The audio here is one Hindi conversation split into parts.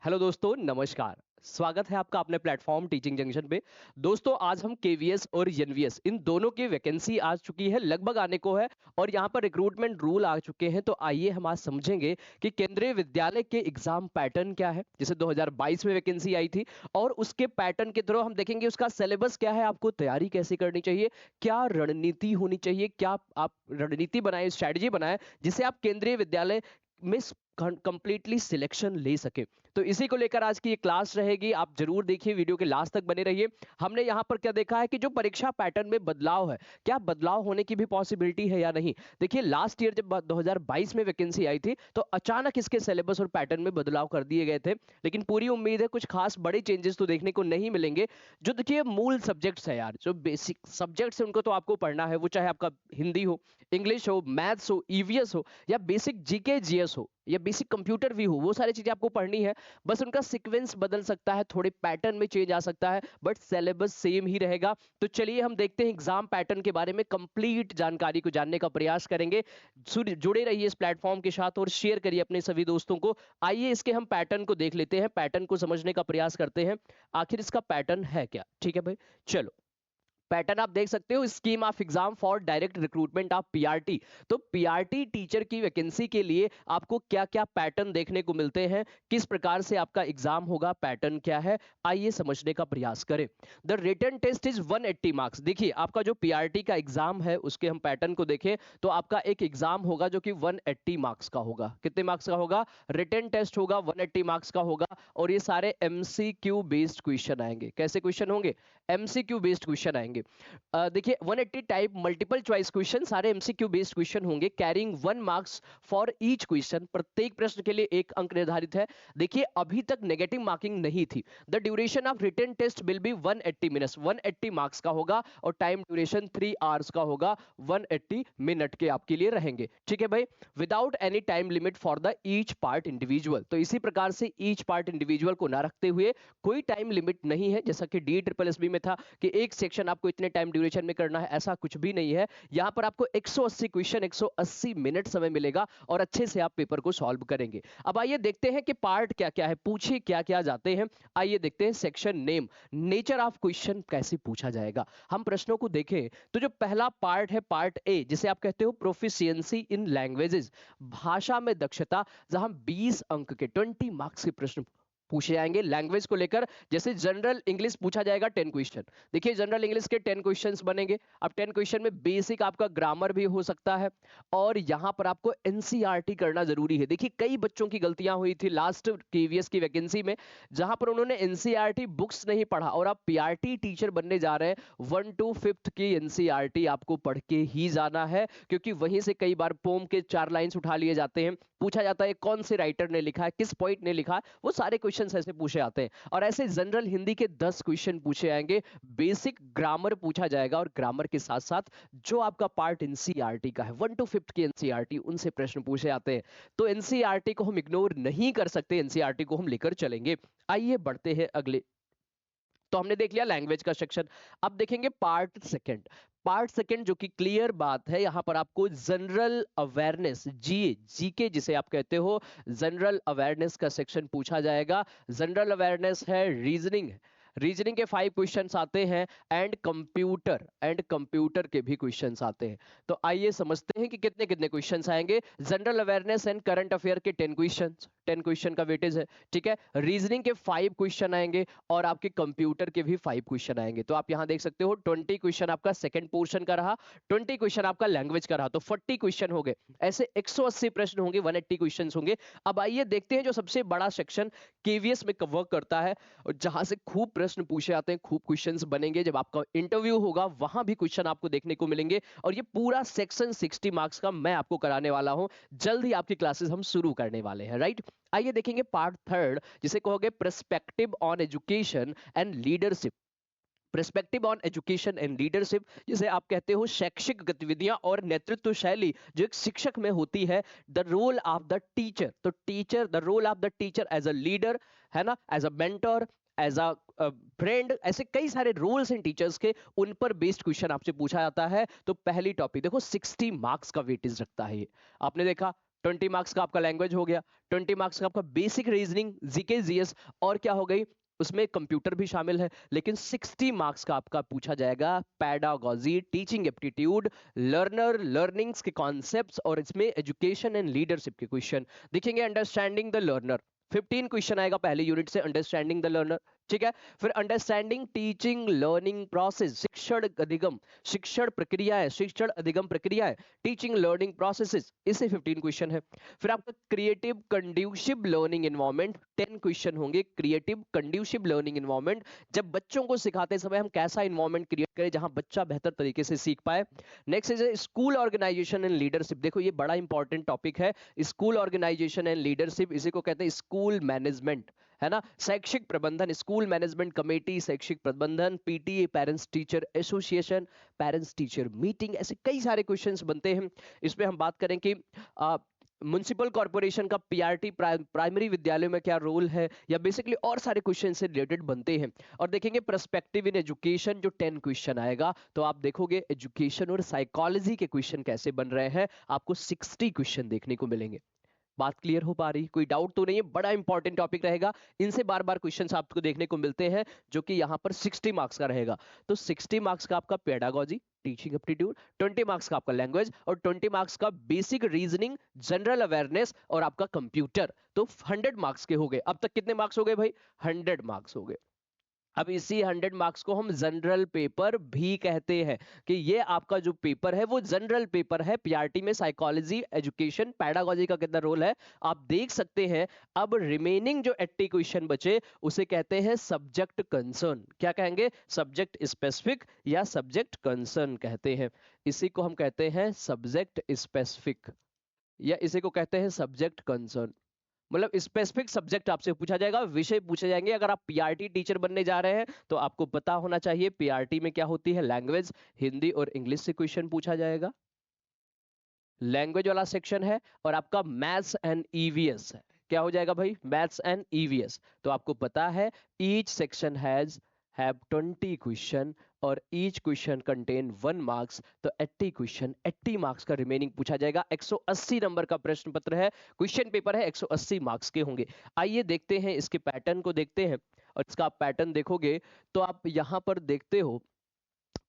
हेलो दोस्तों, नमस्कार। स्वागत है आपका अपने प्लेटफॉर्म टीचिंग जंक्शन पे। दोस्तों, आज हम केवीएस और एनवीएस इन दोनों की वैकेंसी आ चुकी है, लगभग आने को है और यहाँ पर रिक्रूटमेंट रूल आ चुके हैं। तो आइए हम आज समझेंगे कि केंद्रीय विद्यालय के एग्जाम पैटर्न क्या है, जैसे 2022 में वैकेंसी आई थी, और उसके पैटर्न के थ्रू हम देखेंगे उसका सिलेबस क्या है, आपको तैयारी कैसे करनी चाहिए, क्या रणनीति होनी चाहिए, क्या आप रणनीति बनाए, स्ट्रैटेजी बनाए जिसे आप केंद्रीय विद्यालय में कंप्लीटली सिलेक्शन ले सके। तो इसी को लेकर आज की ये क्लास रहेगी। आप जरूर देखिए, वीडियो के लास्ट तक बने रहिए। हमने यहाँ पर क्या देखा है कि जो परीक्षा पैटर्न में बदलाव है, क्या बदलाव होने की भी पॉसिबिलिटी है या नहीं। देखिए, लास्ट ईयर जब 2022 में वैकेंसी आई थी तो अचानक इसके सिलेबस और पैटर्न में बदलाव कर दिए गए थे, लेकिन पूरी उम्मीद है कुछ खास बड़े चेंजेस तो देखने को नहीं मिलेंगे। जो देखिए मूल सब्जेक्ट्स है यार, जो बेसिक सब्जेक्ट्स है उनको तो आपको पढ़ना है, वो चाहे आपका हिंदी हो, इंग्लिश हो, मैथ्स हो, ईवीएस हो, या बेसिक जीके जीएस हो, या बेसिक कंप्यूटर भी हो, वो सारी चीजें आपको पढ़नी है। बस उनका सीक्वेंस बदल सकता है, थोड़े पैटर्न में चेंज आ सकता है, बट सिलेबस सेम ही रहेगा। तो चलिए हम देखते हैं एग्जाम पैटर्न के बारे में, कंप्लीट जानकारी को जानने का प्रयास करेंगे। जुड़े रहिए इस प्लेटफॉर्म के साथ और शेयर करिए अपने सभी दोस्तों को। आइए इसके हम पैटर्न को देख लेते हैं, पैटर्न को समझने का प्रयास करते हैं, आखिर इसका पैटर्न है क्या। ठीक है भाई, चलो। पैटर्न आप देख सकते हो, scheme of exam for direct recruitment of PRT. तो पीआरटी टीचर की वैकेंसी के लिए आपको क्या क्या पैटर्न देखने को मिलते हैं, किस प्रकार से आपका एग्जाम होगा, पैटर्न क्या है, आइए समझने का प्रयास करें। The written test is 180 marks. देखिए, आपका जो पीआरटी का एग्जाम है उसके हम पैटर्न को देखें तो आपका एक एग्जाम होगा जो कि 180 मार्क्स का होगा। कितने मार्क्स का होगा? रिटन टेस्ट होगा, 180 मार्क्स का होगा, और ये सारे एमसीक्यू बेस्ड क्वेश्चन आएंगे। कैसे क्वेश्चन होंगे? एमसीक्यू बेस्ड क्वेश्चन आएंगे। देखिए, 180 टाइप मल्टीपल चॉइस क्वेश्चन, सारे एमसीक्यू बेस्ड क्वेश्चन होंगे, carrying 1 marks for each question. प्रत्येक प्रश्न के लिए 1 अंक निर्धारित है। देखिए, अभी तक नेगेटिव मार्किंग नहीं थी। The duration of written test will be 180 minutes, 180 marks का होगा, और टाइम ड्यूरेशन 3 आवर्स का होगा, 180 मिनट के आपके लिए रहेंगे। ठीक है भाई, without any time limit for the each part individual. तो इसी प्रकार से ईच पार्ट इंडिविजुअल को ना रखते हुए कोई टाइम लिमिट नहीं है, जैसा कि डी ट्रिपल एस बी में था कि एक सेक्शन आपको इतने टाइम ड्यूरेशन में करना है, ऐसा कुछ भी नहीं है। यहां पर आपको 180 क्वेश्चन 180 मिनट समय मिलेगा और अच्छे से आप पेपर को सॉल्व करेंगे। अब आइए देखते हैं कि पार्ट क्या क्या है, पूछे क्या क्या जाते हैं। आइए देखते हैं section name, nature of question कैसे पूछा जाएगा। हम प्रश्नों को देखें तो जो पहला पार्ट है, पार्ट ए, जिसे आप कहते हो प्रोफिशिएंसी इन लैंग्वेजेस, भाषा में दक्षता, जहां 20 अंक के 20 मार्क्स के प्रश्न पूछे जाएंगे लैंग्वेज को लेकर। जैसे जनरल इंग्लिश पूछा जाएगा 10 क्वेश्चन। देखिए, जनरल इंग्लिश के 10 क्वेश्चंस बनेंगे। अब 10 क्वेश्चन में बेसिक आपका ग्रामर भी हो सकता है, और यहां पर आपको एनसीईआरटी करना जरूरी है। देखिए, कई बच्चों की गलतियां हुई थी लास्ट केवीएस की वैकेंसी में, जहां पर उन्होंने एनसीईआरटी बुक्स नहीं पढ़ा, और आप पीआरटी टीचर बनने जा रहे हैं, 1 to 5th की एनसीईआरटी आपको पढ़ के ही जाना है, क्योंकि वहीं से कई बार पोम के 4 लाइंस उठा लिए जाते हैं, पूछा जाता है कौन से राइटर ने लिखा है, किस पॉइंट ने लिखा है, वो सारे क्वेश्चन ऐसे पूछे आते हैं। और ऐसे जनरल हिंदी के 10 क्वेश्चन पूछे आएंगे, बेसिक ग्रामर पूछा जाएगा, और ग्रामर के साथ साथ जो आपका पार्ट एनसीईआरटी का है, 1 to 5th की एनसीईआरटी, उनसे प्रश्न पूछे आते हैं। तो एनसीईआरटी को हम इग्नोर नहीं कर सकते, एनसीईआरटी को हम लेकर चलेंगे। आइए बढ़ते हैं अगले। तो हमने देख लिया लैंग्वेज का सेक्शन। अब देखेंगे पार्ट सेकंड। पार्ट सेकंड जो कि क्लियर बात है, यहां पर आपको जनरल अवेयरनेस, जीके जिसे आप कहते हो, जनरल अवेयरनेस का सेक्शन पूछा जाएगा। जनरल अवेयरनेस है, रीजनिंग है, रीजनिंग के 5 क्वेश्चंस आते हैं, एंड कंप्यूटर के भी क्वेश्चंस आते हैं। तो आइए समझते हैं कि कितने कितने क्वेश्चंस आएंगे। General awareness and current affair के 10 क्वेश्चंस, 10 क्वेश्चन का वेटेज है। ठीक है, रीजनिंग के 5 क्वेश्चन आएंगे, और आपके कंप्यूटर के भी 5 क्वेश्चन आएंगे। तो आप यहां देख सकते हो 20 क्वेश्चन आपका सेकंड पोर्शन का रहा, 20 क्वेश्चन आपका लैंग्वेज का रहा, तो 40 क्वेश्चन हो गए। ऐसे 180 प्रश्न होंगे, 180 क्वेश्चन होंगे। अब आइए देखते हैं जो सबसे बड़ा सेक्शन केवीएस में कवर करता है, और जहां से खूब प्रश्न पूछे आते हैं, खूब क्वेश्चंस बनेंगे। जब आपका इंटरव्यू होगा वहां भी क्वेश्चन आपको देखने को मिलेंगे, और ये पूरा सेक्शन 60 मार्क्स का मैं आपको कराने वाला हूं। जल्द ही आपकी क्लासेस हम शुरू करने वाले हैं, राइट। आइए देखेंगे पार्ट थर्ड, जिसे कहोगे perspective on education and leadership. Perspective on education and leadership, जिसे आप कहते हो शैक्षिक गतिविधियां और नेतृत्व शैली जो एक शिक्षक में होती है। The role of the teacher, तो teacher, the role of the teacher as a leader, है ना, as a mentor, as a friend, ऐसे कई सारे रोल्स हैं टीचर्स के, उन पर बेस्ड क्वेश्चन आपसे पूछा जाता है। तो पहली टॉपिक देखो, 60 मार्क्स का वेटेज रखता है ये। आपने देखा 20 मार्क्स का आपका लैंग्वेज हो गया, 20 मार्क्स का आपका बेसिक रीजनिंग, जीके जीएस, और क्या हो गई उसमें कंप्यूटर भी शामिल है। लेकिन 60 मार्क्स का आपका पूछा जाएगा pedagogy, teaching aptitude, learner learnings के कॉन्सेप्ट्स, और इसमें एजुकेशन एंड लीडरशिप के क्वेश्चन दिखेंगे। अंडरस्टैंडिंग द लर्नर 15 क्वेश्चन आएगा पहले यूनिट से, अंडरस्टैंडिंग द लर्नर, ठीक है। फिर अंडरस्टैंडिंग टीचिंग लर्निंग प्रोसेस, शिक्षण अधिगम, शिक्षण प्रक्रियाएं, शिक्षण अधिगम प्रक्रियाएं, टीचिंग लर्निंग प्रोसेसेस, इससे 15 क्वेश्चन है। फिर आपका creative conducive learning environment 10 question होंगे। क्रिएटिव कंड्यूसिव लर्निंग एनवायरनमेंट, जब बच्चों को सिखाते समय हम कैसा एनवायरनमेंट क्रिएट करें जहां बच्चा बेहतर तरीके से सीख पाए। Next is school organisation and leadership, देखो ये बड़ा इंपॉर्टेंट टॉपिक है, स्कूल ऑर्गेनाइजेशन एंड लीडरशिप, इसी को कहते हैं स्कूल मैनेजमेंट, है ना। शैक्षिक प्रबंधन, स्कूल मैनेजमेंट कमेटी, शैक्षिक प्रबंधन, PTA parents teacher association, parents teacher meeting, ऐसे कई सारे क्वेश्चंस बनते हैं। इसमें हम बात करें कि म्युनिसिपल कॉर्पोरेशन का पीआरटी प्राइमरी विद्यालय में क्या रोल है, या बेसिकली और सारे क्वेश्चन से रिलेटेड बनते हैं। और देखेंगे पर्सपेक्टिव इन एजुकेशन, जो 10 क्वेश्चन आएगा, तो आप देखोगे एजुकेशन और साइकोलॉजी के क्वेश्चन कैसे बन रहे हैं, आपको 60 क्वेश्चन देखने को मिलेंगे। बात क्लियर हो पा रही, कोई डाउट तो नहीं है, बड़ा इंपॉर्टेंट टॉपिक रहेगा, इनसे बार बार क्वेश्चंस आपको देखने को मिलते हैं, जो कि यहाँ पर 60 मार्क्स का रहेगा। तो 60 मार्क्स का आपका पेडागॉजी, टीचिंग एप्टीट्यूड, 20 मार्क्स का आपका लैंग्वेज, और 20 मार्क्स का बेसिक रीजनिंग, जनरल अवेयरनेस, और आपका कंप्यूटर, तो 100 मार्क्स के हो गए। अब तक कितने मार्क्स हो गए भाई? 100 मार्क्स हो गए। अब इसी 100 मार्क्स को हम जनरल पेपर भी कहते हैं, कि ये आपका जो पेपर है वो जनरल पेपर है। पीआरटी में साइकोलॉजी, एजुकेशन, पैडागॉजी का कितना रोल है आप देख सकते हैं। अब रिमेनिंग जो 80 क्वेश्चन बचे उसे कहते हैं सब्जेक्ट कंसर्न। क्या कहेंगे? सब्जेक्ट स्पेसिफिक या सब्जेक्ट कंसर्न कहते हैं। इसी को हम कहते हैं सब्जेक्ट स्पेसिफिक, या इसी को कहते हैं सब्जेक्ट कंसर्न। मतलब स्पेसिफिक सब्जेक्ट आपसे पूछा जाएगा, विषय पूछे जाएंगे। अगर आप पीआरटी टीचर बनने जा रहे हैं तो आपको पता होना चाहिए पीआरटी में क्या होती है, लैंग्वेज, हिंदी और इंग्लिश से क्वेश्चन पूछा जाएगा, लैंग्वेज वाला सेक्शन है। और आपका मैथ्स एंड ईवीएस है, क्या हो जाएगा भाई? Maths and EVS. तो आपको पता है ईच सेक्शन हैव 20 क्वेश्चन और ईच क्वेश्चन कंटेन 1 मार्क्स, तो 80 क्वेश्चन 80 मार्क्स का रिमेनिंग पूछा जाएगा। 180 नंबर का प्रश्न पत्र है, क्वेश्चन पेपर है, 180 मार्क्स के होंगे। आइए देखते हैं इसके पैटर्न को देखते हैं, और इसका आप पैटर्न देखोगे तो आप यहां पर देखते हो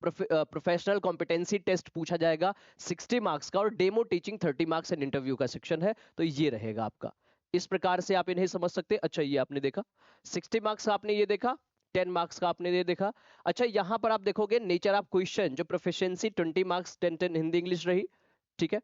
प्रोफेशनल कॉम्पिटेंसी टेस्ट पूछा जाएगा 60 मार्क्स का, और demo teaching 30 marks and interview का सेक्शन है। तो ये रहेगा आपका, इस प्रकार से आप इन्हें समझ सकते हैं। अच्छा ये आपने देखा 60 मार्क्स का, आपने ये देखा 10 मार्क्स का, आपने ये देखा। अच्छा यहां पर आप देखोगे नेचर ऑफ क्वेश्चन, जो प्रोफिशिएंसी 20 मार्क्स 10 10 हिंदी इंग्लिश रही, ठीक है।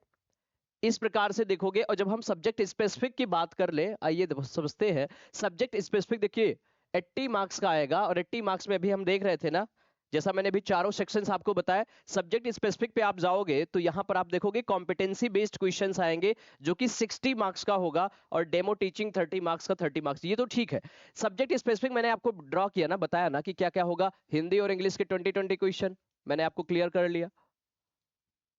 इस प्रकार से देखोगे। और जब हम सब्जेक्ट स्पेसिफिक की बात कर ले, आइए समझते हैं सब्जेक्ट स्पेसिफिक। देखिए 80 मार्क्स का आएगा, और 80 मार्क्स में भी हम देख रहे थे ना, जैसा मैंने अभी चारों सेक्शंस आपको बताया, सब्जेक्ट स्पेसिफिक पे आप जाओगे तो यहां पर आप देखोगे कॉम्पिटेंसी बेस्ड क्वेश्चंस आएंगे, जो कि 60 मार्क्स का होगा, और डेमो टीचिंग 30 मार्क्स का 30 मार्क्स, ये तो ठीक है। सब्जेक्ट स्पेसिफिक मैंने आपको ड्रॉ किया ना, बताया ना कि क्या क्या होगा। हिंदी और इंग्लिश के 20 क्वेश्चन मैंने आपको क्लियर कर लिया,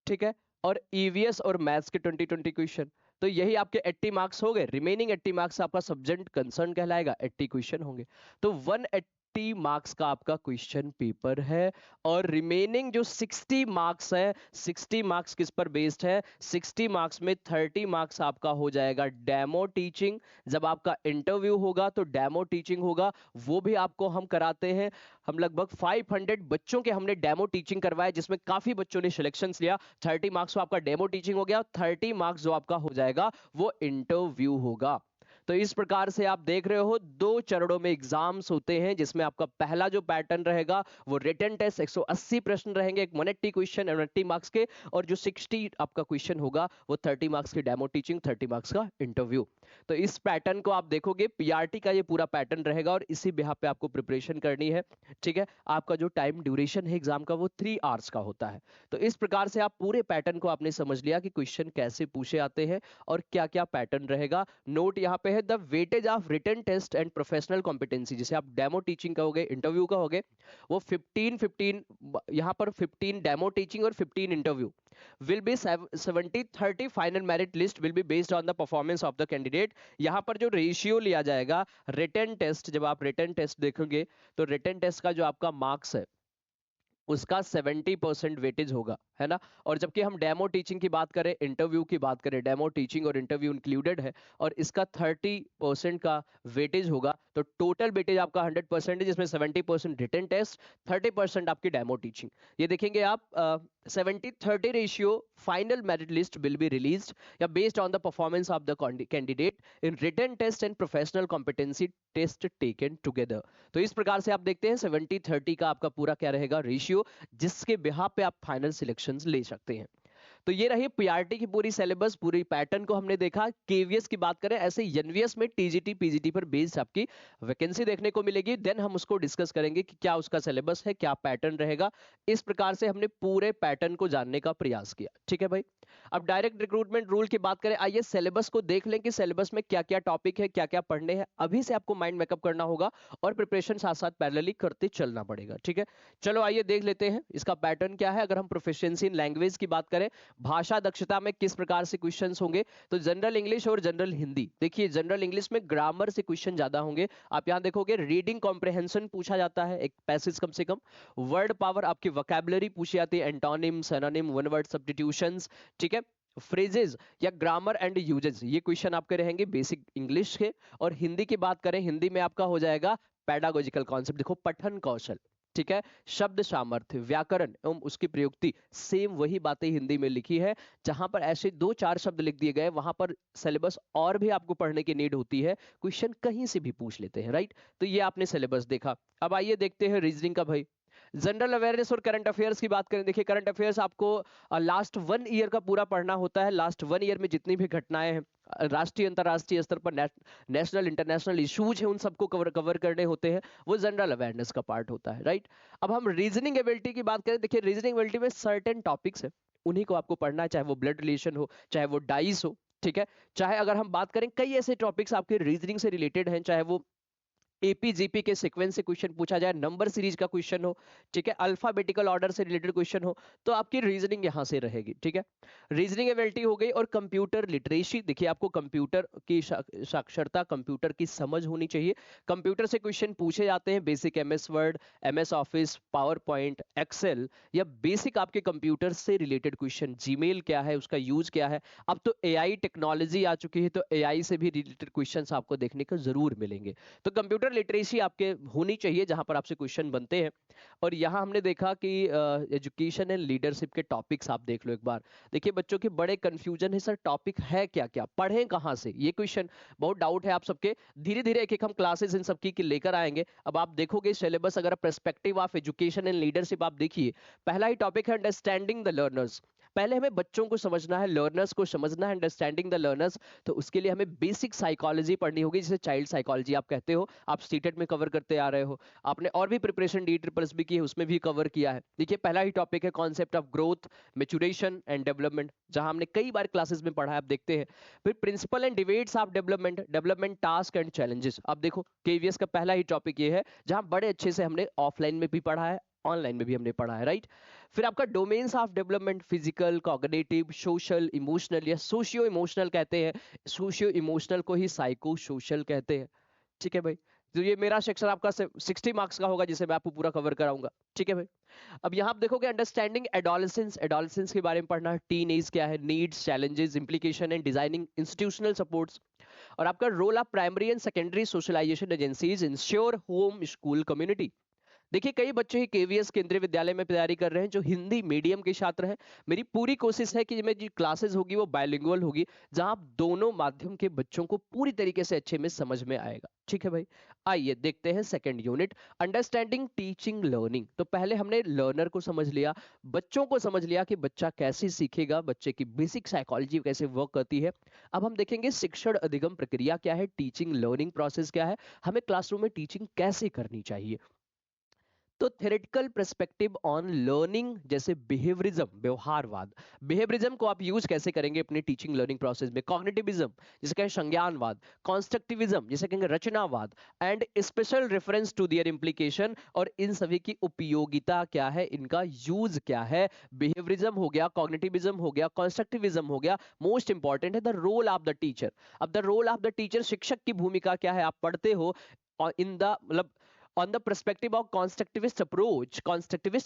ठीक है। और ईवीएस और मैथ्स के 20 क्वेश्चन, तो यही आपके 80 मार्क्स हो गए। रिमेनिंग 80 मार्क्स आपका सब्जेक्ट कंसर्न कहलाएगा, 80 क्वेश्चन होंगे। तो 180 मार्क्स का आपका क्वेश्चन पेपर है। और रिमेनिंग जो 60 मार्क्स है, 60 मार्क्स किस पर बेस्ड है? 60 मार्क्स में 30 मार्क्स आपका हो जाएगा डेमो टीचिंग। जब आपका इंटरव्यू होगा तो डेमो टीचिंग होगा, वो भी आपको हम कराते हैं। हम लगभग 500 बच्चों के हमने डेमो टीचिंग करवाया, जिसमें काफी बच्चों ने सिलेक्शन लिया। 30 मार्क्स आपका डेमो टीचिंग हो गया, 30 मार्क्स जो आपका हो जाएगा वो इंटरव्यू होगा। तो इस प्रकार से आप देख रहे हो 2 चरणों में एग्जाम्स होते हैं, जिसमें आपका पहला जो पैटर्न रहेगा वो रिटन टेस्ट 180 प्रश्न रहेंगे, एक 180 क्वेश्चन 180 मार्क्स के, और जो 60 आपका क्वेश्चन होगा वो 30 मार्क्स की डेमो टीचिंग, 30 मार्क्स का इंटरव्यू। तो इस पैटर्न को आप देखोगे, पीआरटी का ये पूरा पैटर्न रहेगा, और इसी बिहाफ पे आपको प्रिपरेशन करनी है, ठीक है। आपका जो टाइम ड्यूरेशन है एग्जाम का वो 3 आवर्स का होता है। तो इस प्रकार से आप पूरे पैटर्न को आपने समझ लिया कि क्वेश्चन कैसे पूछे आते हैं और क्या क्या पैटर्न रहेगा। नोट यहाँ पे है the weightage of written test and professional competency, जैसे आप डेमो टीचिंग कहोगे, इंटरव्यू कहोगे, वो 15 यहाँ पर 15 डेमो टीचिंग और 15 interview will be 70-30 final merit list will be based on the performance of the candidate। यहाँ पर जो रेशियो लिया जाएगा रिटन टेस्ट, जब आप रिटन टेस्ट देखोगे तो रिटन टेस्ट का जो आपका मार्क्स है उसका 70% वेटेज होगा, है ना। और जबकि हम डेमो टीचिंग की बात करें, इंटरव्यू की बात करें, डेमो टीचिंग और इंटरव्यू इंक्लूडेड है, और इसका 30% का वेटेज होगा। तो टोटल वेटेज आपका 100% है, जिसमें 70% रिटन टेस्ट, 30% आपकी डेमो टीचिंग। ये देखेंगे आप 70-30 ratio, final merit list will be released या based on the performance of the candidate in written test and professional competency test taken together. तो इस प्रकार से आप देखते हैं 70-30 का आपका पूरा क्या रहेगा रेशियो, जिसके बिहाफ पे आप फाइनल सिलेक्शंस ले सकते हैं। तो ये रही पीआरटी की पूरी सिलेबस, पूरी पैटर्न को हमने देखा। केवीएस की बात करें, ऐसे एनवीएस में टीजीटी पीजीटी पर बेस्ड आपकी वैकेंसी देखने को मिलेगी। देन हम उसको डिस्कस करेंगे कि क्या उसका सिलेबस है, क्या पैटर्न रहेगा। इस प्रकार से हमने पूरे पैटर्न को जानने का प्रयास किया, ठीक है भाई। अब डायरेक्ट रिक्रूटमेंट रूल की बात करें, आइए सिलेबस को देख लें कि सिलेबस में क्या क्या टॉपिक है, क्या क्या पढ़ने हैं। अभी से आपको माइंड मेकअप करना होगा और प्रिपरेशन साथ साथ पैरेलली करते चलना पड़ेगा, ठीक है। चलो आइए देख लेते हैं इसका पैटर्न क्या है। अगर हम प्रोफिशिएंसी इन लैंग्वेज की बात करें, भाषा दक्षता में किस प्रकार से क्वेश्चंस होंगे, तो जनरल इंग्लिश और जनरल हिंदी। देखिए जनरल इंग्लिश में ग्रामर से क्वेश्चन ज्यादा होंगे। आप यहां देखोगे रीडिंग कॉम्प्रिहेंशन पूछा जाता है, एक पैसेज कम से कम। वर्ड पावर, आपकी वोकैबुलरी पूछी जाती है, antonym, synonym, one word substitutions, ठीक है। फ्रेजेस या ग्रामर एंड यूजेस, ये क्वेश्चन आपके रहेंगे बेसिक इंग्लिश के। और हिंदी की बात करें, हिंदी में आपका हो जाएगा पैडागोजिकल कॉन्सेप्ट, देखो पठन कौशल, ठीक है। शब्द सामर्थ्य, व्याकरण एवं उसकी प्रयुक्ति, सेम वही बातें हिंदी में लिखी है। जहां पर ऐसे 2-4 शब्द लिख दिए गए, वहां पर सिलेबस और भी आपको पढ़ने की नीड होती है, क्वेश्चन कहीं से भी पूछ लेते हैं, राइट। तो ये आपने सिलेबस देखा। अब आइए देखते हैं रीजनिंग का भाई। जनरल अवेयरनेस और करंट अफेयर्स की बात करें, देखिए करंट अफेयर्स आपको लास्ट 1 ईयर का पूरा पढ़ना होता है। लास्ट 1 ईयर में जितनी भी घटनाएं हैं, राष्ट्रीय अंतरराष्ट्रीय स्तर पर नेशनल इंटरनेशनल इश्यूज हैं, उन सबको कवर कवर करने होते हैं। वो जनरल अवेयरनेस का पार्ट होता है, राइट। अब हम रीजनिंग एबिलिटी की बात करें, देखिए रीजनिंग एबिलिटी में सर्टेन टॉपिक्स है, उन्हीं को आपको पढ़ना है, चाहे वो ब्लड रिलेशन हो, चाहे वो डाइस हो, ठीक है। चाहे अगर हम बात करें, कई ऐसे टॉपिक्स आपके रीजनिंग से रिलेटेड हैं, चाहे वो एपीजीपी के सीक्वेंस से क्वेश्चन पूछा जाए, नंबर सीरीज का क्वेश्चन हो, ठीक है, अल्फाबेटिकल ऑर्डर से रिलेटेड क्वेश्चन हो, तो आपकी रीजनिंग यहां से रहेगी, ठीक है। रीजनिंग एबिलिटी हो गई। और कंप्यूटर लिटरेसी, देखिए आपको कंप्यूटर की साक्षरता, कंप्यूटर की समझ होनी चाहिए। कंप्यूटर से क्वेश्चन पूछे जाते हैं, basic MS Word, MS Office, PowerPoint, Excel, या बेसिक आपके कंप्यूटर से रिलेटेड क्वेश्चन, जीमेल क्या है, उसका यूज क्या है। अब तो एआई टेक्नोलॉजी आ चुकी है, तो एआई से भी रिलेटेड क्वेश्चन आपको देखने को जरूर मिलेंगे। तो कंप्यूटर लिटरेसी आपके होनी चाहिए, जहां पर आपसे क्वेश्चन बनते हैं। और यहां हमने देखा कि एजुकेशन एंड लीडरशिप के टॉपिक्स आप देख लो एक बार। देखिए बच्चों के बड़े कंफ्यूजन है, सर टॉपिक है क्या क्या, पढ़ें कहां से, ये क्वेश्चन बहुत डाउट है आप सबके। धीरे धीरे एक एक हम क्लासेस इन सबकी की लेकर आएंगे। अब आप देखोगे सिलेबस, अगर perspective of education and leadership आप देखिए, पहला ही टॉपिक है अंडरस्टैंडिंग द लर्नर्स। पहले हमें बच्चों को समझना है, लर्नर्स को समझना है, अंडरस्टैंडिंग द लर्नर्स। तो उसके लिए हमें बेसिक साइकोलॉजी पढ़नी होगी, जिसे चाइल्ड साइकोलॉजी आप कहते हो। आप सीटेट में कवर करते आ रहे हो, आपने और भी प्रिपरेशन डी ट्रिपल्स भी की है, उसमें भी कवर किया है। देखिए पहला ही टॉपिक है concept of growth, maturation and development, जहां हमने कई बार क्लासेस में पढ़ा है, आप देखते हैं। फिर principle and debates of development, development task and challenges. अब देखो केवीएस का पहला ही टॉपिक ये है, जहां बड़े अच्छे से हमने ऑफलाइन में भी पढ़ा है, ऑनलाइन में भी हमने पढ़ा है, राइट। फिर आपका domains of development, physical, cognitive, social, emotional, या सोशियो इमोशनल कहते हैं। सोशियो इमोशनल को ही साइको सोशल कहते हैं, ठीक है भाई। तो ये मेरा सेक्शन आपका 60 मार्क्स का होगा, जिसे मैं आपको पूरा कवर कराऊंगा, ठीक है भाई। अब यहाँ आप देखोगे अंडरस्टैंडिंग एडोलेसेंस, एडोलेसेंस के बारे में पढ़ना है, टीन एज क्या है, needs, challenges, implication and designing institutional supports. और आपका role of primary and secondary socialisation agencies ensure home school community. देखिए कई बच्चे ही केवीएस केंद्रीय विद्यालय में तैयारी कर रहे हैं, जो हिंदी मीडियम के छात्र हैं। मेरी पूरी कोशिश है कि मेरी क्लासेस होगी वो बायलिंगुअल होगी, जहां आप दोनों माध्यम के बच्चों को पूरी तरीके से अच्छे में समझ में आएगा, ठीक है भाई। आइए देखते हैं second unit, understanding teaching learning. तो पहले हमने लर्नर को समझ लिया, बच्चों को समझ लिया कि बच्चा कैसे सीखेगा, बच्चे की बेसिक साइकोलॉजी कैसे वर्क करती है। अब हम देखेंगे शिक्षण अधिगम प्रक्रिया क्या है, टीचिंग लर्निंग प्रोसेस क्या है, हमें क्लासरूम में टीचिंग कैसे करनी चाहिए। तो थेरेटिकल पर्सपेक्टिव ऑन लर्निंग, जैसे बिहेवियरिज्म, व्यवहारवाद, बिहेवियरिज्म को आप यूज कैसे करेंगे अपने टीचिंग लर्निंग प्रोसेस में। कॉग्निटिविज्म, जिसे कहें संज्ञानवाद, कॉन्स्ट्रक्टिविज्म, जिसे कहेंगे रचनावाद, and special reference to their implication, और इन सभी की उपयोगिता क्या है, इनका यूज क्या है। बिहेवियरिज्म हो गया, कॉग्निटिविज्म हो गया, कॉन्स्ट्रक्टिविज्म हो गया। मोस्ट इंपॉर्टेंट है the role of the teacher. अब the role of the teacher, शिक्षक की भूमिका क्या है, आप पढ़ते हो और इन द मतलब on the perspective of constructivist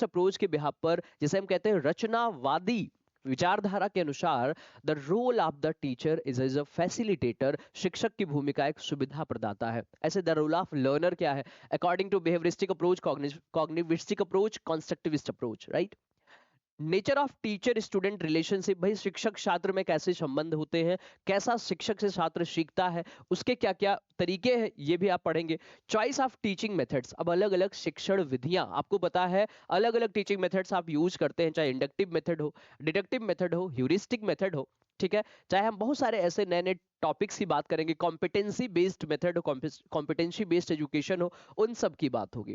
approach के बिहाफ पर, जैसे हम कहते हैं रचनावादी विचारधारा के अनुसार, the role of the teacher is as a facilitator, शिक्षक की भूमिका एक सुविधा प्रदाता है। ऐसे द रोल ऑफ लर्नर क्या है, according to behavioristic approach, cognitivistic approach, constructivist approach, right. Nature of teacher student relationship, भाई शिक्षक छात्र में कैसे संबंध होते हैं, कैसा शिक्षक से छात्र सीखता है, उसके क्या क्या तरीके हैं, ये भी आप पढ़ेंगे। चॉइस ऑफ टीचिंग मेथड्स, अब अलग अलग शिक्षण विधियां आपको पता है, अलग अलग टीचिंग मेथड्स आप यूज करते हैं, चाहे इंडक्टिव मेथड हो, डिडक्टिव मेथड हो, ह्यूरिस्टिक मेथड हो, ठीक है। चाहे हम बहुत सारे ऐसे नए नए टॉपिक्स की बात करेंगे, कॉम्पिटेंसी बेस्ड मेथड हो, कॉम्पिटेंसी बेस्ड एजुकेशन हो, उन सब की बात होगी।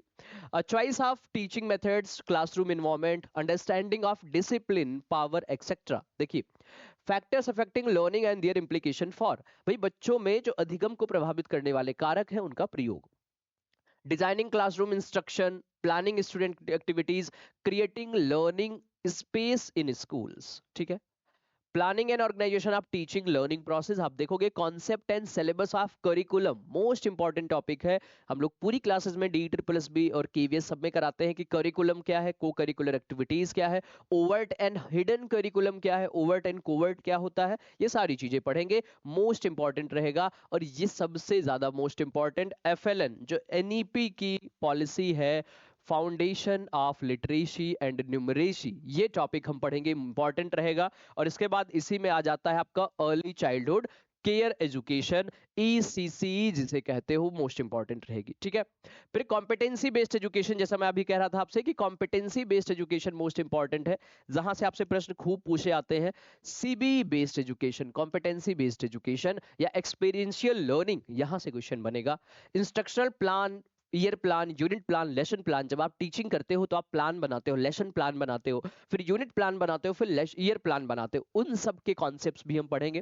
Choice of teaching methods, classroom environment, understanding of discipline, power etcetera. देखिए, factors affecting learning and their implication for, भाई बच्चों में जो अधिगम को प्रभावित करने वाले कारक हैं उनका प्रयोग। Designing classroom instruction, planning student activities, creating learning space in schools, ठीक है। Planning and organisation of teaching learning process, आप देखोगे concept and syllabus of curriculum, most important topic है। हम लोग पूरी क्लासेस में DEEE और KVS सब में कराते हैं कि करिकुलम क्या है, को करिकुलर एक्टिविटीज क्या है, ओवर्ट एंड हिडन करिकुलम क्या है, ओवर्ट एंड कोवर्ट क्या होता है, ये सारी चीजें पढ़ेंगे, मोस्ट इंपॉर्टेंट रहेगा। और ये सबसे ज्यादा मोस्ट इंपॉर्टेंट FLN जो NEP की पॉलिसी है, foundation of literacy and numeracy, ये टॉपिक हम पढ़ेंगे, इंपॉर्टेंट रहेगा। और इसके बाद इसी में आ जाता है आपका early childhood care education, ECCE जिसे कहते हो, मोस्ट इंपॉर्टेंट रहेगी, ठीक है। फिर कॉम्पिटेंसी बेस्ड एजुकेशन, जैसा मैं अभी कह रहा था आपसे कि competency based education most important है, जहां से आपसे प्रश्न खूब पूछे आते हैं। CBE based education, competency based education या एक्सपीरियंशियल लर्निंग, यहां से क्वेश्चन बनेगा। Instructional plan, year plan, unit plan, lesson plan, जब आप टीचिंग करते हो तो आप प्लान बनाते हो, लेसन प्लान बनाते हो, फिर यूनिट प्लान बनाते हो, फिर ईयर प्लान बनाते हो, उन सब के कॉन्सेप्ट्स भी हम पढ़ेंगे।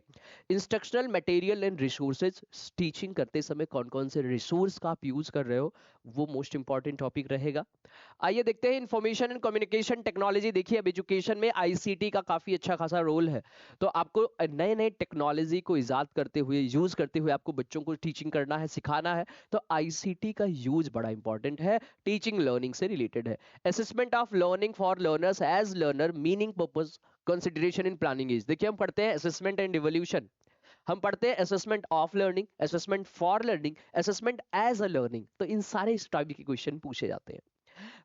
Instructional material and resources, teaching करते समय कौन कौन से रिसोर्स का आप यूज कर रहे हो, वो मोस्ट इंपॉर्टेंट टॉपिक रहेगा। आइए देखते हैं इंफॉर्मेशन एंड कम्युनिकेशन टेक्नोलॉजी। देखिए, अब एजुकेशन में ICT का काफी अच्छा खासा रोल है, तो आपको नए नए टेक्नोलॉजी को इजाद करते हुए, यूज करते हुए आपको बच्चों को टीचिंग करना है, सिखाना है, तो ICT का यूज बड़ा इंपॉर्टेंट है, टीचिंग लर्निंग से रिलेटेड है। Assessment of learning for learners as learner, meaning purpose consideration in planning is. देखिए, हम पढ़ते हैं असेसमेंट एंड इवोल्यूशन, हम पढ़ते हैं assessment of learning, assessment for learning, assessment as a learning, तो इन सारे इस टाइप के क्वेश्चन पूछे जाते हैं।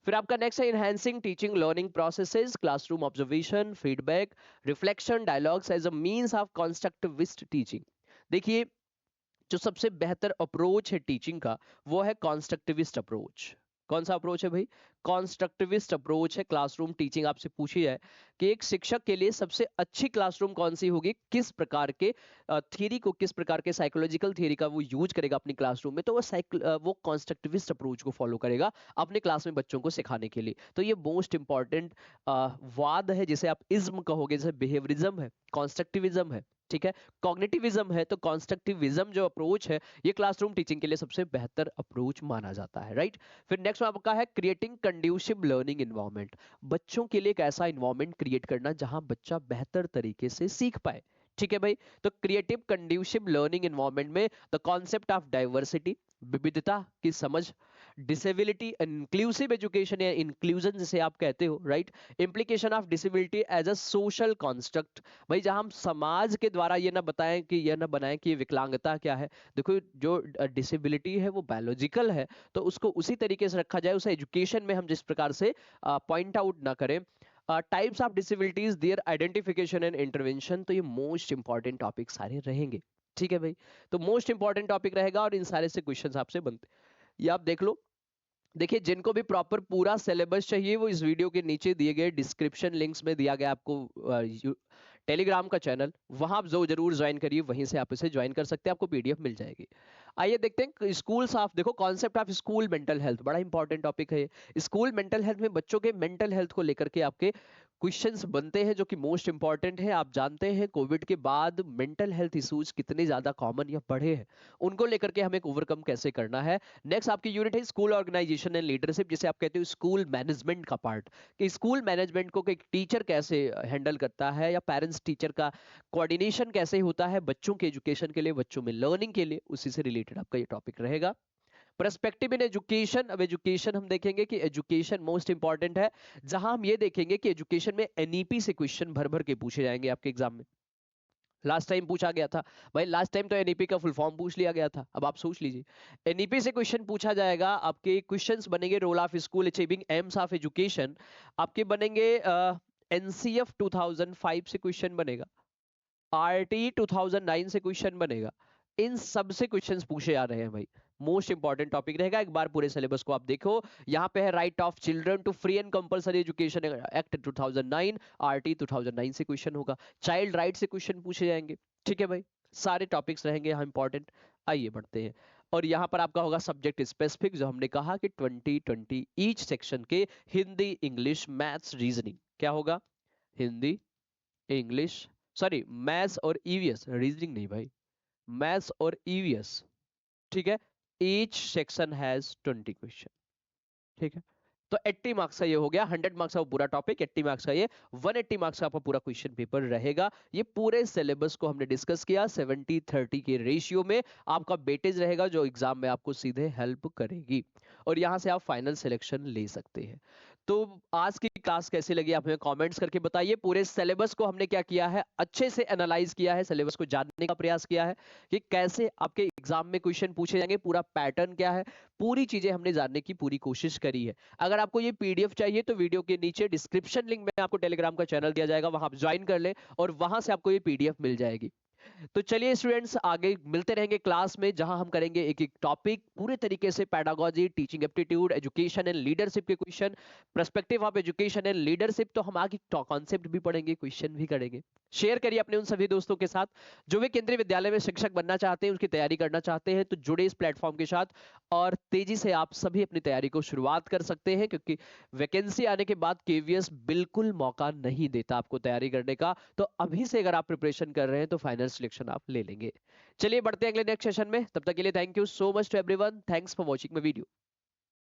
फिर आपका नेक्स्ट है enhancing teaching learning processes, classroom observation, feedback, reflection, dialogues as a means of constructivist teaching. देखिए, जो सबसे बेहतर अप्रोच है टीचिंग का, वो है कॉन्स्ट्रक्टिविस्ट अप्रोच। कौन सा अप्रोच है भाई? कॉन्स्ट्रक्टिविस्ट अप्रोच है क्लासरूम टीचिंग। आपसे पूछी है कि एक शिक्षक के लिए सबसे अच्छी क्लासरूम कौन सी होगी, किस प्रकार के थ्योरी को, किस प्रकार के साइकोलॉजिकल थ्योरी का वो यूज करेगा अपनी क्लासरूम में, तो वो कॉन्स्ट्रक्टिविस्ट अप्रोच को फॉलो करेगा अपने क्लास में बच्चों को सिखाने के लिए। तो ये मोस्ट इंपॉर्टेंट वाद है, जिसे आप इज्म कहोगे, जैसे बिहेवियरिज्म है, कॉन्स्ट्रक्टिविज्म है, ठीक है, कॉग्निटिविज्म है, तो कॉन्स्ट्रक्टिविज्म जो अप्रोच है, ये क्लासरूम टीचिंग के लिए सबसे बेहतर अप्रोच माना जाता है, राइट। फिर नेक्स्ट आपका है क्रिएटिंग कंड्यूसिव लर्निंग एनवायरनमेंट, बच्चों के लिए एक ऐसा एनवायरनमेंट क्रिएट करना जहां बच्चा बेहतर तरीके से सीख पाए, ठीक है भाई। तो क्रिएटिव कंड्यूसिव लर्निंग एनवायरनमेंट में द कॉन्सेप्ट ऑफ डाइवर्सिटी, विविधता की समझ, डिसेबिलिटी, इंक्लूसिव एजुकेशन या इंक्लूजन जिसे आप कहते हो, right. Implication of disability as a social construct, भाई जहां हम समाज के द्वारा ये ना बताएं कि ये ना बनाएं कि ये विकलांगता क्या है। देखो, जो डिसेबिलिटी है वो बायोलॉजिकल है, तो उसको उसी तरीके से रखा जाए, उसे एजुकेशन में हम जिस प्रकार से पॉइंट आउट ना करें। Types of disabilities, their identification and intervention, तो ये मोस्ट इंपॉर्टेंट टॉपिक सारे रहेंगे, ठीक है भाई। तो मोस्ट इंपॉर्टेंट टॉपिक रहेगा और इन सारे से क्वेश्चंस आपसे बनते, ये आप देख लो। देखिए, जिनको भी प्रॉपर पूरा सिलेबस चाहिए, वो इस वीडियो के नीचे दिए गए डिस्क्रिप्शन लिंक्स में दिया गया आपको टेलीग्राम का चैनल, वहां आप जो जरूर ज्वाइन करिए, वहीं से आप इसे ज्वाइन कर सकते हैं, आपको PDF मिल जाएगी। आइए देखते हैं स्कूल ऑफ, देखो concept of school mental health, बड़ा इंपॉर्टेंट टॉपिक है ये। स्कूल मेंटल हेल्थ में बच्चों के मेंटल हेल्थ को लेकर के आपके क्वेश्चंस बनते हैं, जो कि मोस्ट इंपॉर्टेंट है। आप जानते हैं कोविड के बाद मेंटल हेल्थ इश्यूज कितने ज्यादा कॉमन या बढ़े हैं, उनको लेकर के हमें ओवरकम कैसे करना है। नेक्स्ट आपकी यूनिट है स्कूल ऑर्गेनाइजेशन एंड लीडरशिप, जिसे आप कहते हो स्कूल मैनेजमेंट का पार्ट, कि स्कूल मैनेजमेंट को एक टीचर कैसे हैंडल करता है, या पेरेंट्स टीचर का कोऑर्डिनेशन कैसे होता है बच्चों के एजुकेशन के लिए, बच्चों में लर्निंग के लिए, उसी से रिलेटेड आपका ये टॉपिक रहेगा। पर्सपेक्टिव इन एजुकेशन, अब एजुकेशन हम देखेंगे कि एजुकेशन मोस्ट इंपॉर्टेंट है, जहां हम ये देखेंगे कि एजुकेशन में एनईपी से क्वेश्चन भर भर के पूछे जाएंगे आपके एग्जाम में। लास्ट टाइम पूछा गया था भाई, लास्ट टाइम तो एनईपी का फुल फॉर्म पूछ लिया गया था, अब आप सोच लीजिए एनईपी से क्वेश्चन पूछा जाएगा। आपके क्वेश्चंस बनेंगे role of school achieving aims of education, आपके बनेंगे एनसीएफ 2005 से क्वेश्चन बनेगा, आरटी 2009 से क्वेश्चन बनेगा, इन सब से क्वेश्चंस पूछे जा रहे हैं भाई। मोस्ट इंपॉर्टेंट टॉपिक रहेगा, एक बार पूरे सिलेबस को आप देखो। यहाँ पे है right of children to free and compulsory education act 2009, RT 2009 से क्वेश्चन होगा, चाइल्ड राइट से क्वेश्चन पूछे जाएंगे। ठीक है भाई, सारे टॉपिक्स रहेंगे यहाँ इंपॉर्टेंट। आइए बढ़ते हैं, और यहाँ पर आपका होगा सब्जेक्ट स्पेसिफिक, जो हमने कहा कि 2020 ईच सेक्शन के हिंदी, इंग्लिश, मैथ्स, रीजनिंग। क्या होगा? हिंदी, इंग्लिश, सॉरी मैथ्स और ईवीएस, रीजनिंग नहीं भाई, मैथ्स और ईवीएस। ठीक है, ईच सेक्शन हैज 20 क्वेश्चन। ठीक है, तो 80 मार्क्स का ये हो गया, 100 मार्क्स का वो पूरा टॉपिक, 80 मार्क्स का ये, 180 मार्क्स का आपका पूरा क्वेश्चन पेपर रहेगा। ये पूरे सिलेबस को हमने डिस्कस किया 70-30 के रेशियो में, आपका वेटेज रहेगा जो एग्जाम में आपको सीधे हेल्प करेगी, और यहां से आप फाइनल सिलेक्शन ले सकते हैं। तो आज की क्लास कैसी लगी आप हमें कमेंट्स करके बताइए। पूरे सिलेबस को हमने क्या किया है, अच्छे से एनालाइज किया है, सिलेबस को जानने का प्रयास किया है कि कैसे आपके एग्जाम में क्वेश्चन पूछे जाएंगे, पूरा पैटर्न क्या है, पूरी चीजें हमने जानने की पूरी कोशिश करी है। अगर आपको ये पीडीएफ चाहिए तो वीडियो के नीचे डिस्क्रिप्शन लिंक में आपको टेलीग्राम का चैनल दिया जाएगा, वहां आप ज्वाइन कर ले और वहां से आपको ये पीडीएफ मिल जाएगी। तो चलिए स्टूडेंट्स, आगे मिलते रहेंगे क्लास में, जहां हम करेंगे एक एक टॉपिक पूरे तरीके से, pedagogy, teaching aptitude, education and leadership के question, perspective of education and leadership, तो हम आगे कॉन्सेप्ट भी पढ़ेंगे, क्वेश्चन भी करेंगे। शेयर करिए अपने उन सभी दोस्तों के साथ जो भी केंद्रीय विद्यालय में शिक्षक बनना चाहते हैं, उसकी तैयारी करना चाहते हैं, तो जुड़े इस प्लेटफॉर्म के साथ और तेजी से आप सभी अपनी तैयारी को शुरुआत कर सकते हैं, क्योंकि वैकेंसी आने के बाद केवीएस बिल्कुल मौका नहीं देता आपको तैयारी करने का। तो अभी से अगर आप प्रिपरेशन कर रहे हैं तो फाइनल सिलेक्शन आप ले लेंगे। चलिए बढ़ते हैं अगले नेक्स्ट सेशन में, तब तक के लिए thank you so much to everyone, thanks for watching my video.